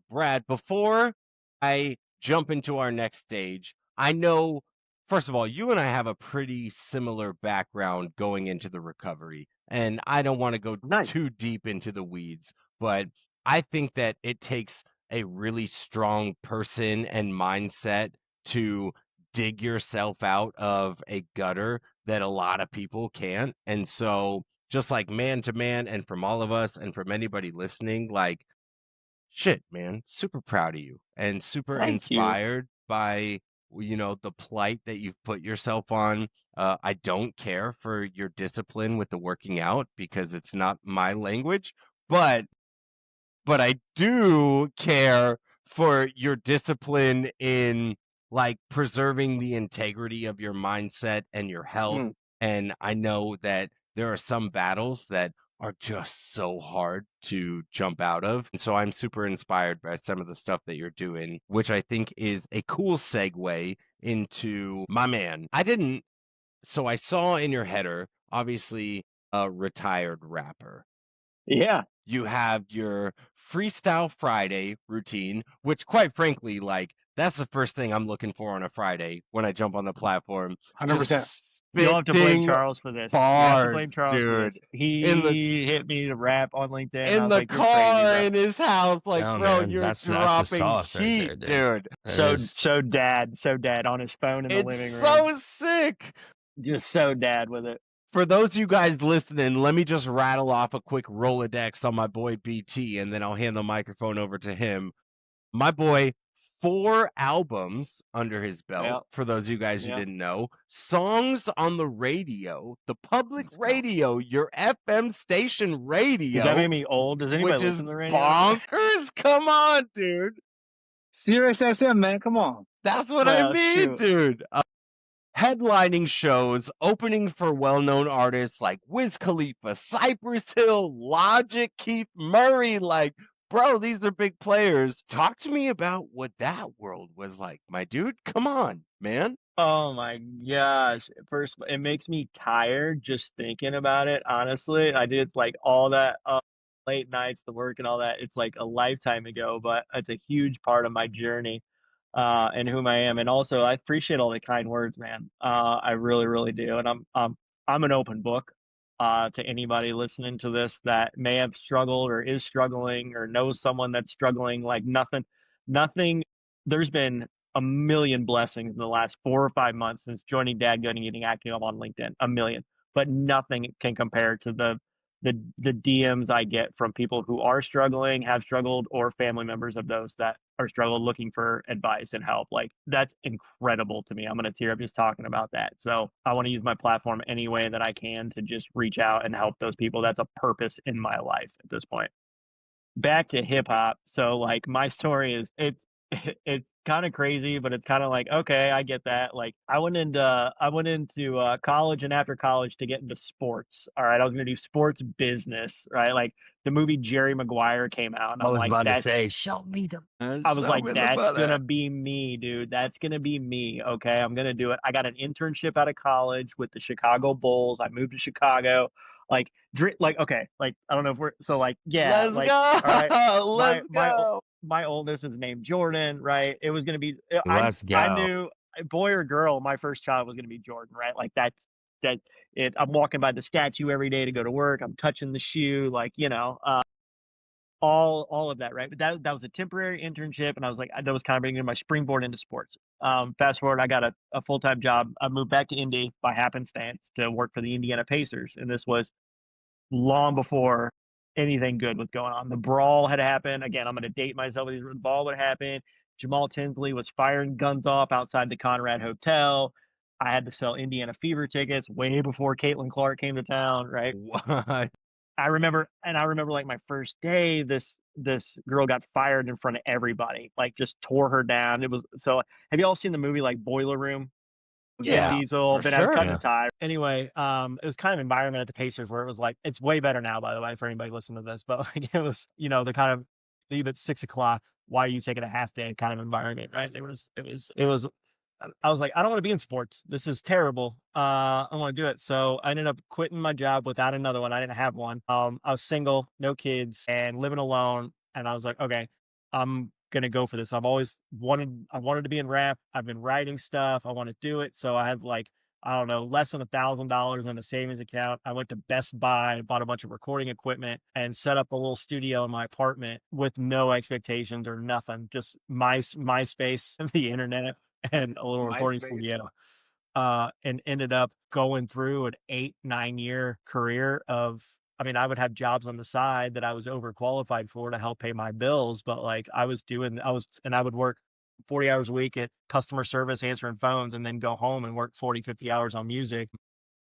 Brad, before I jump into our next stage, I know, first of all, you and I have a pretty similar background going into the recovery, and I don't want to go Nice. too deep into the weeds, but I think that it takes a really strong person and mindset to dig yourself out of a gutter that a lot of people can't. And so, just like man to man, and from all of us, and from anybody listening, like, shit, man, super proud of you and super Thank you. inspired by, the plight that you've put yourself on. I don't care for your discipline with the working out because it's not my language, but I do care for your discipline in like preserving the integrity of your mindset and your health. Mm. And I know that there are some battles that are just so hard to jump out of. And so I'm super inspired by some of the stuff that you're doing, which I think is a cool segue into my man. So I saw in your header, obviously, a retired rapper. Yeah. You have your Freestyle Friday routine, which quite frankly, like, that's the first thing I'm looking for on a Friday when I jump on the platform. 100%. Just You'll have to blame spitting Charles for this. You have to blame bars, Charles for dude. this. In the He hit me to rap on LinkedIn. And I in was the like, you're crazy, car, bro. in his house, like, No, bro, man, you're that's the dropping sauce right there, heat, dude. That So is. dad on his phone in the It's living room. so sick. Just so dad with it. For those of you guys listening, let me just rattle off a quick Rolodex on my boy BT, and then I'll hand the microphone over to him. My boy, 4 albums under his belt, Yeah. for those of you guys who Yeah. didn't know. Songs on the radio, the public Let's go. radio, your FM station Does that radio, make me old? Does anybody which is listen to the radio? bonkers. Come on, dude. Sirius XM, man, come on. That's what I Well, mean, shoot. dude. Headlining shows, opening for well-known artists like Wiz Khalifa, Cypress Hill, Logic, Keith Murray. Like, bro, these are big players. Talk to me about what that world was like, my dude. Come on, man. Oh my gosh. First, it makes me tired just thinking about it, honestly. I did like all that late nights, the work and all that. It's like a lifetime ago, but it's a huge part of my journey and whom I am. And also, I appreciate all the kind words, man. I really, really do. And I'm an open book to anybody listening to this that may have struggled or is struggling or knows someone that's struggling. Like nothing. There's been a million blessings in the last 4 or 5 months since joining Dadgood and getting active on LinkedIn. A million, but nothing can compare to the DMs I get from people who are struggling, have struggled, or family members of those that are struggled looking for advice and help. Like, that's incredible to me. I'm gonna tear up just talking about that. So I want to use my platform any way that I can to just reach out and help those people. That's a purpose in my life at this point. Back to hip hop. So like my story is it's kind of crazy, but it's kind of like, okay, I get that. Like I went into college, and after college to get into sports. All right, I was gonna do sports business, right? Like the movie Jerry Maguire came out, and I I'm was like, about to that's say, show me the I was Show like, me the that's butter. gonna be me, dude. That's gonna be me. Okay, I'm gonna do it. I got an internship out of college with the Chicago Bulls. I moved to Chicago. Like okay, like I don't know if we're so like yeah, Let's like go. all right. Let's go. My oldest is named Jordan, right? It was gonna be let's I go. knew boy or girl, my first child was gonna be Jordan, right? Like that it. I'm walking by the statue every day to go to work. I'm touching the shoe, like all of that, right? But that was a temporary internship, and I was like, that was kind of bringing my springboard into sports. Fast forward, I got a full time job. I moved back to Indy by happenstance to work for the Indiana Pacers, and this was long before anything good was going on. The brawl had happened. Again, I'm going to date myself. The brawl would happen. Jamal Tinsley was firing guns off outside the Conrad Hotel. I had to sell Indiana Fever tickets way before Caitlin Clark came to town, right? What? I remember like my first day, this girl got fired in front of everybody, like just tore her down. It was so. Have you all seen the movie like Boiler Room? Vin Yeah, Diesel, for Ben had cut sure. and Yeah. tie. Anyway, it was kind of environment at the Pacers where it was like it's way better now, by the way, for anybody listening to this. But like it was, the kind of leave at 6 o'clock. Why are you taking a half day kind of environment, right? It was I was like, I don't want to be in sports. This is terrible. I don't want to do it. So I ended up quitting my job without another one. I didn't have one. I was single, no kids, and living alone. And I was like, okay, I'm gonna go for this. I wanted to be in rap. I've been writing stuff. I want to do it. So I have like, I don't know, less than $1,000 in a savings account. I went to Best Buy, bought a bunch of recording equipment, and set up a little studio in my apartment with no expectations or nothing. Just MySpace and the internet and a little recording MySpace. studio. And ended up going through an 8-9 year career of, I mean, I would have jobs on the side that I was overqualified for to help pay my bills, but like I would work 40 hours a week at customer service, answering phones, and then go home and work 40, 50 hours on music.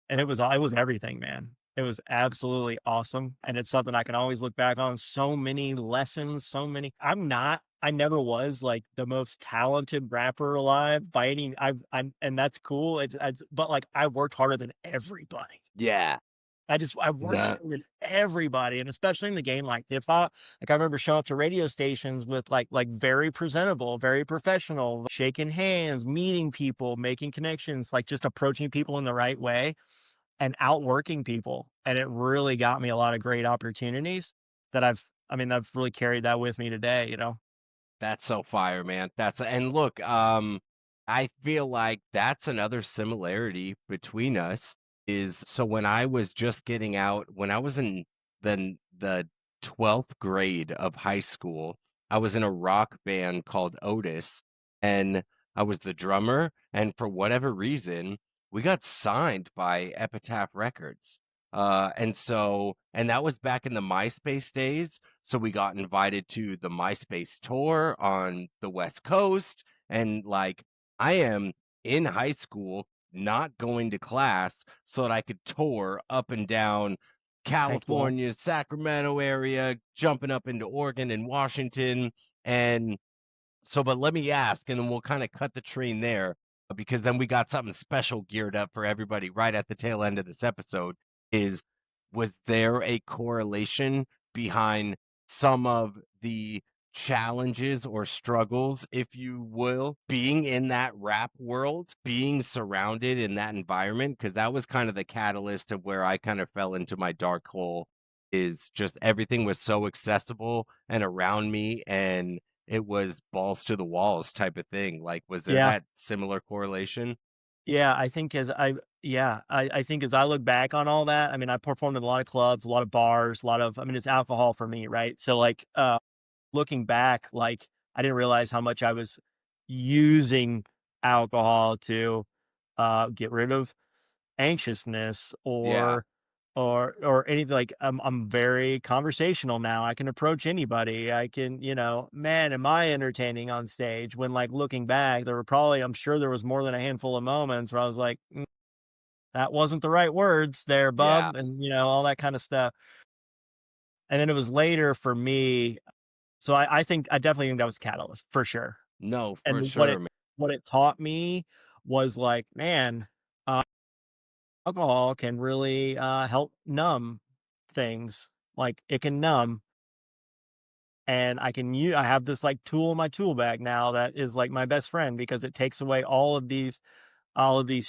And it was everything, man. It was absolutely awesome. And it's something I can always look back on. So many lessons, I never was like the most talented rapper alive by any, and that's cool. But like I worked harder than everybody. Yeah. I worked That harder than everybody, and especially in the game, like if I like I remember showing up to radio stations with like very presentable, very professional, shaking hands, meeting people, making connections, like just approaching people in the right way and outworking people. And it really got me a lot of great opportunities that I've really carried that with me today. That's so fire, man. And look, I feel like that's another similarity between us is so when I was just getting out, when I was in the 12th grade of high school, I was in a rock band called Otis, and I was the drummer, and for whatever reason, we got signed by Epitaph Records. And that was back in the MySpace days. So we got invited to the MySpace tour on the West Coast. And like, I am in high school, not going to class so that I could tour up and down Heck yeah. California, Sacramento area, jumping up into Oregon and Washington. And so, but let me ask, and then we'll kind of cut the train there because then we got something special geared up for everybody right at the tail end of this episode. Was there a correlation behind some of the challenges or struggles, if you will, being in that rap world, being surrounded in that environment? Because that was kind of the catalyst of where I kind of fell into my dark hole, is just everything was so accessible and around me, and it was balls to the walls type of thing. Like, was there Yeah. that similar correlation? Yeah, I think as I look back on all that, I mean, I performed in a lot of clubs, a lot of bars, it's alcohol for me, right? So like, looking back, like I didn't realize how much I was using alcohol to, get rid of anxiousness Yeah. or anything. Like I'm very conversational now. I can approach anybody. I can, man, am I entertaining on stage? When like looking back, I'm sure there was more than a handful of moments where I was like, that wasn't the right words there, Yeah. bub, and all that kind of stuff. And then it was later for me. So I definitely think that was a catalyst for sure. No, for And sure, man. what it taught me was like, man, alcohol can really help numb things. Like it can numb, and I have this like tool in my tool bag now that is like my best friend because it takes away all of these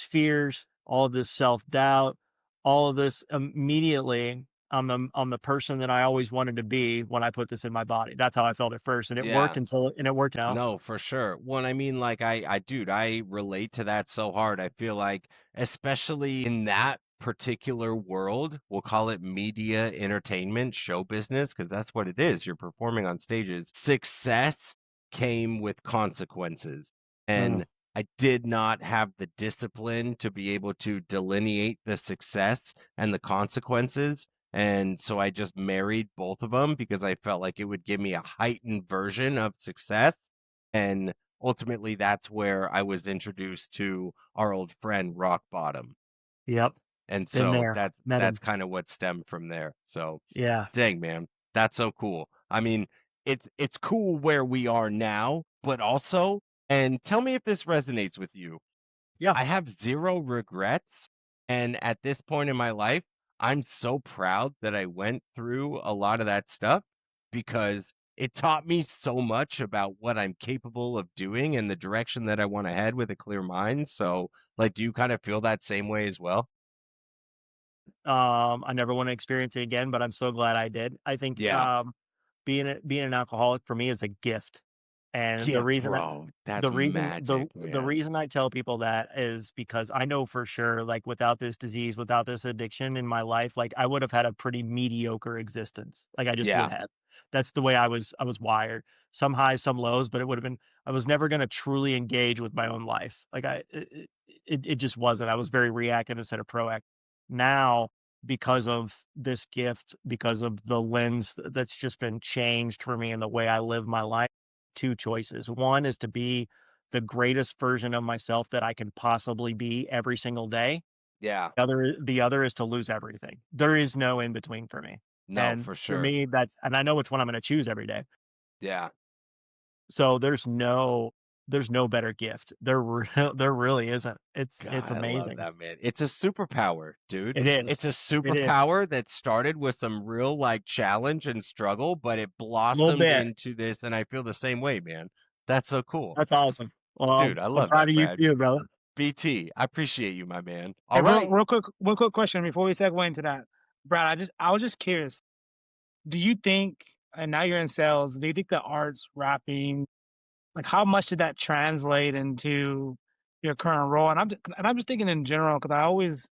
fears, all of this self-doubt, all of this immediately. I'm the person that I always wanted to be when I put this in my body. That's how I felt at first, and Yeah. it worked out. No, for sure. Well, I mean, like dude, I relate to that so hard. I feel like, especially in that particular world, we'll call it media, entertainment, show business, because that's what it is. You're performing on stages. Success came with consequences. Mm. And I did not have the discipline to be able to delineate the success and the consequences. And so I just married both of them because I felt like it would give me a heightened version of success. And ultimately, that's where I was introduced to our old friend Rock Bottom. Yep, And been so there, met that's him. kind of what stemmed from there. So Yeah. dang, man, that's so cool. I mean, it's cool where we are now, but also, and tell me if this resonates with you. Yeah. I have zero regrets. And at this point in my life, I'm so proud that I went through a lot of that stuff because it taught me so much about what I'm capable of doing and the direction that I want to head with a clear mind. So, like, do you kind of feel that same way as well? I never want to experience it again, but I'm so glad I did. I think Yeah. being an alcoholic for me is a gift. And Yeah, bro. That's magic, the man. reason I tell people that is because I know for sure, like without this disease, without this addiction in my life, like I would have had a pretty mediocre existence. Like I just Yeah. would have. That's the way I was wired. Some highs, some lows, but it would have been I was never going to truly engage with my own life. Like it just wasn't. I was very reactive instead of proactive. Now, because of this gift, because of the lens that's just been changed for me and the way I live my life, two choices. One is to be the greatest version of myself that I can possibly be every single day. Yeah. The other is to lose everything. There is no in between for me. No, And for for sure. me, and I know which one I'm going to choose every day. Yeah. So there's no better gift. There really isn't. It's God, I love amazing. that, man. It's a superpower, dude. It is. It's a It is. superpower that started with some real like challenge and struggle, but it A little blossomed bit. into this, and I feel the same way, man. That's so cool. That's awesome. Well, Dude, I I'm love proud that, of you Brad. too, brother. BT, I appreciate you, my man. Hey, All right. real quick question before we segue into that, Brad. I was just curious. Do you think, and now you're in sales, do you think the arts, rapping, like how much did that translate into your current role? And I'm just thinking in general because I always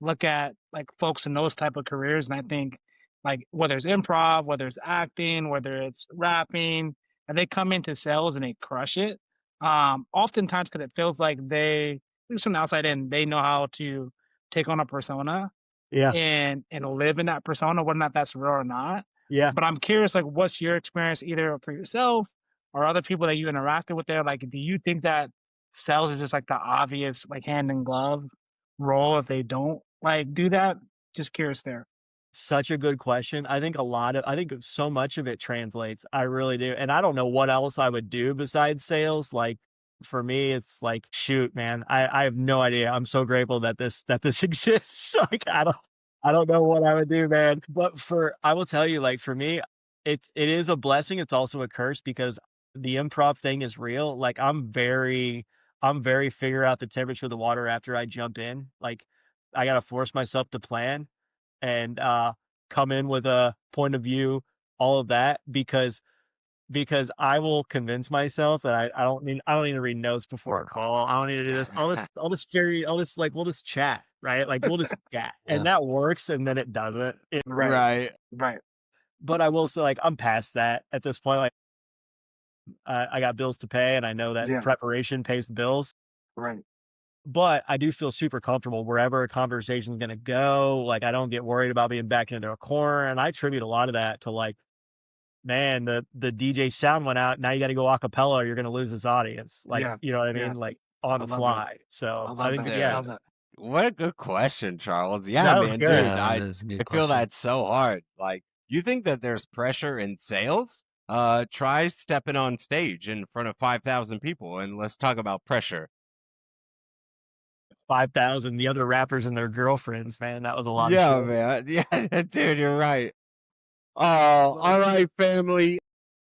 look at like folks in those type of careers, and I think like whether it's improv, whether it's acting, whether it's rapping, and they come into sales and they crush it. Oftentimes because it feels like they, at least from the outside in, they know how to take on a persona Yeah. and live in that persona, whether or not that's real or not. Yeah. But I'm curious, like, what's your experience either for yourself or other people that you interacted with there? Like, do you think that sales is just like the obvious, like hand in glove role if they don't like do that? Just curious there. Such a good question. I think so much of it translates. I really do. And I don't know what else I would do besides sales. Like for me, it's like, shoot, man, I have no idea. I'm so grateful that this exists. Like I don't know what I would do, man. But I will tell you, like for me, it is a blessing. It's also a curse because the improv thing is real. Like I'm very figure out the temperature of the water after I jump in. Like I gotta force myself to plan and come in with a point of view, all of that, because I will convince myself that I don't need to read notes before a call. I don't need to do this. I'll just like we'll just chat, right? Like we'll just chat. Yeah. And that works and then it doesn't. Right. Right. But I will say like I'm past that at this point. Like I got bills to pay and I know that Yeah. preparation pays the bills. Right. But I do feel super comfortable wherever a conversation is going to go. Like I don't get worried about being backed into a corner. And I attribute a lot of that to like, man, the DJ sound went out. Now you got to go a cappella or you're going to lose this audience. Like, Yeah. you know what I Yeah. mean? Like on I the love that. fly. I So I love think, that. I yeah, love that. What a good question, Charles. Yeah, that was man, good. dude, Yeah, I that's a I good feel question. that so hard. Like, you think that there's pressure in sales? try stepping on stage in front of 5,000 people and let's talk about pressure. 5,000. The other rappers and their girlfriends, man. That was a lot of Yeah, shit. man. Yeah, dude, you're right. All right, family.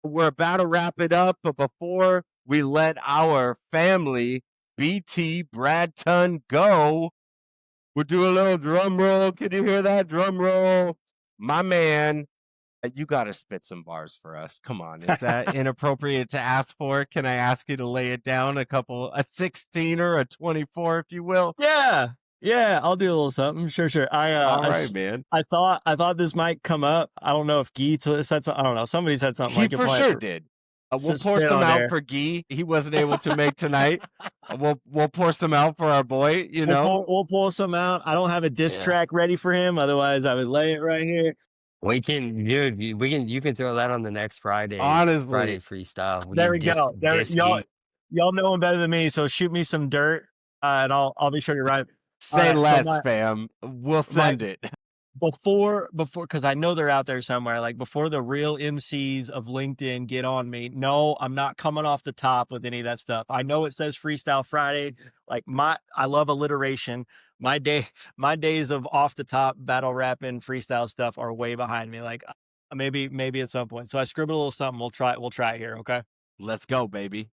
We're about to wrap it up, but before we let our family, BT Bradton, go, we'll do a little drum roll. Can you hear that drum roll? My man, you got to spit some bars for us. Come on. Is that inappropriate to ask for? Can I ask you to lay it down a 16 or a 24, if you will? Yeah, I'll do a little something. Sure. All right, man. I thought this might come up. I don't know if Guy said something. I don't know. Somebody said something. He like for sure did. We'll pour spit some on out there. for Guy. He wasn't able to make tonight. We'll pour some out for our boy. You know, we'll pull some out. I don't have a diss track ready for him. Otherwise, I would lay it right here. We can, dude. You can throw that on the next Friday. Honestly. Friday freestyle. There we go. Y'all know him better than me, so shoot me some dirt, and I'll be sure to write. Say less, fam. We'll send it. Before, because I know they're out there somewhere, like before the real MCs of LinkedIn get on me, no, I'm not coming off the top with any of that stuff. I know it says Freestyle Friday. Like I love alliteration. My days of off the top battle rapping freestyle stuff are way behind me. Like maybe at some point. So I scribbled a little something. We'll try it here. Okay. Let's go, baby.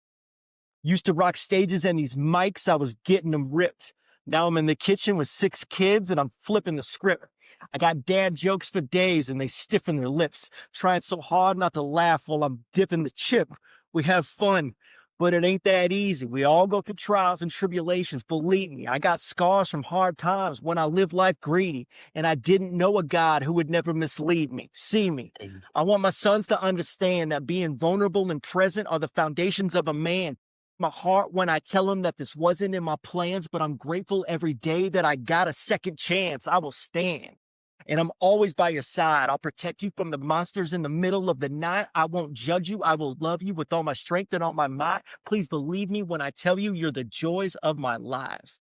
Used to rock stages and these mics, I was getting them ripped. Now I'm in the kitchen with 6 kids and I'm flipping the script. I got dad jokes for days and they stiffen their lips. Trying so hard not to laugh while I'm dipping the chip. We have fun, but it ain't that easy. We all go through trials and tribulations, believe me. I got scars from hard times when I lived life greedy. And I didn't know a God who would never mislead me. See me. I want my sons to understand that being vulnerable and present are the foundations of a man. My heart when I tell them that this wasn't in my plans, but I'm grateful every day that I got a second chance. I will stand. And I'm always by your side. I'll protect you from the monsters in the middle of the night. I won't judge you. I will love you with all my strength and all my might. Please believe me when I tell you you're the joys of my life.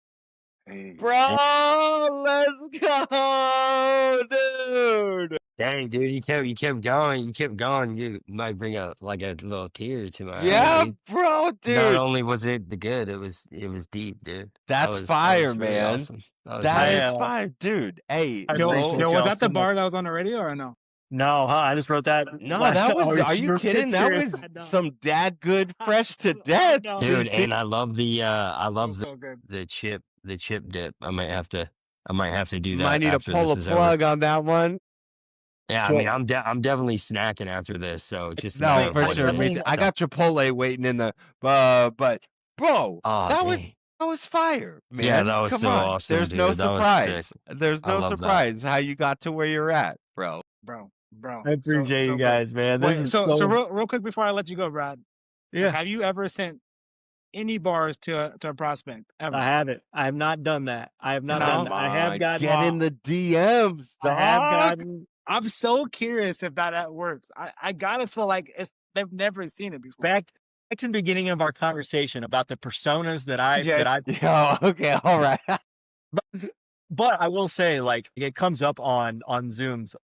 Bro, let's go, dude. Dang, dude, you kept going. You kept going. You might bring a little tear to my Yeah, eye, dude. bro, dude. Not only was it the good, it was deep, dude. That's fire, that was really man. awesome. That is fire, dude. Hey, was that the bar that was on the radio or no? No, I just wrote that. No, that was. Are you kidding? That was some Dadgood fresh to death, dude. CT. And I love the chip dip. I might have to do that. Might need to pull a plug on that one. Yeah, I mean, I'm definitely snacking after this, so just no, for sure. I got Chipotle waiting in the but bro, that was fire, man. Yeah, that was awesome. There's no surprise. There's no surprise how you got to where you're at, bro. I appreciate you guys, man. So real quick before I let you go, Brad. Yeah. Have you ever sent any bars to a prospect ever? I haven't. I have not done that. I have not done that. I have gotten. Get in the DMs, dog. I have gotten. I'm so curious if that works. I gotta feel like they've never seen it before. Back to the beginning of our conversation about the personas that I. Okay, all right. But I will say, like, it comes up on Zooms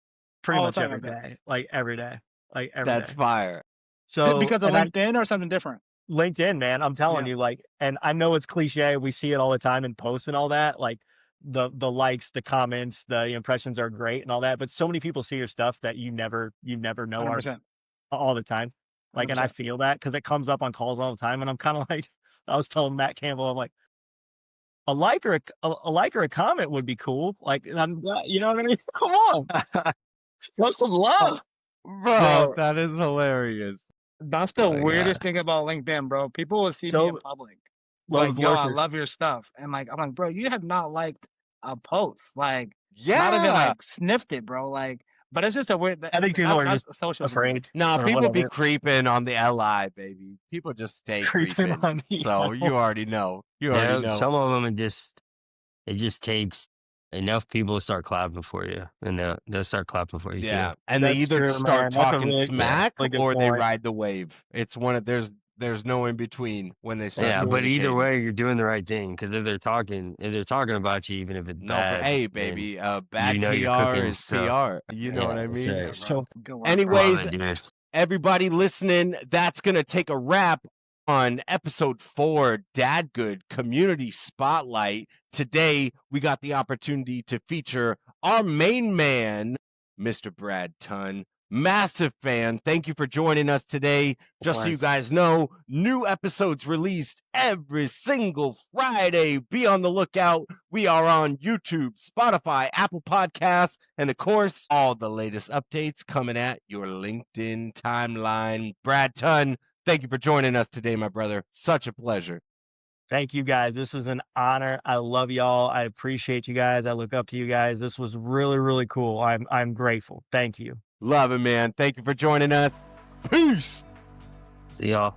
pretty much every day. Like every day. That's fire. So because of LinkedIn or something different? LinkedIn, man. I'm telling you, like, and I know it's cliche. We see it all the time in posts and all that. Like the likes, the comments, the impressions are great and all that. But so many people see your stuff that you never know 100%. All the time. Like, 100%. And I feel that because it comes up on calls all the time. And I'm kind of like, I was telling Matt Campbell, I'm like, a like or a comment would be cool. Like, you know what I mean? Come on, show some love, bro. That is hilarious. That's the weirdest thing about LinkedIn, bro. People will see me in public. Like, yo, I love your stuff. And like, I'm like, bro, you have not liked a post. Like, not even like sniffed it, bro. Like, but it's just a weird. I think people are just social afraid. No, people be creeping on the LI, baby. People just stay creeping. On so you already know. Some of them it just takes enough people to start clapping for you, and they'll start clapping for you too. And they either start talking smack or they ride the wave. It's one of there's no in between when they start. Yeah, but either way, you're doing the right thing because if they're talking about you, even if it's bad, hey, baby, bad PR is PR. You know what I mean? So, anyways, everybody listening, that's going to take a wrap on episode 4, Dadgood Community Spotlight. Today, we got the opportunity to feature our main man, Mr. Brad Tunn. Massive fan. Thank you for joining us today. Just so you guys know, new episodes released every single Friday. Be on the lookout. We are on YouTube, Spotify, Apple Podcasts, and of course, all the latest updates coming at your LinkedIn timeline. Brad Tunn, thank you for joining us today, my brother. Such a pleasure. Thank you guys. This was an honor. I love y'all. I appreciate you guys. I look up to you guys. This was really, really cool. I'm grateful. Thank you. Love it, man. Thank you for joining us. Peace. See y'all.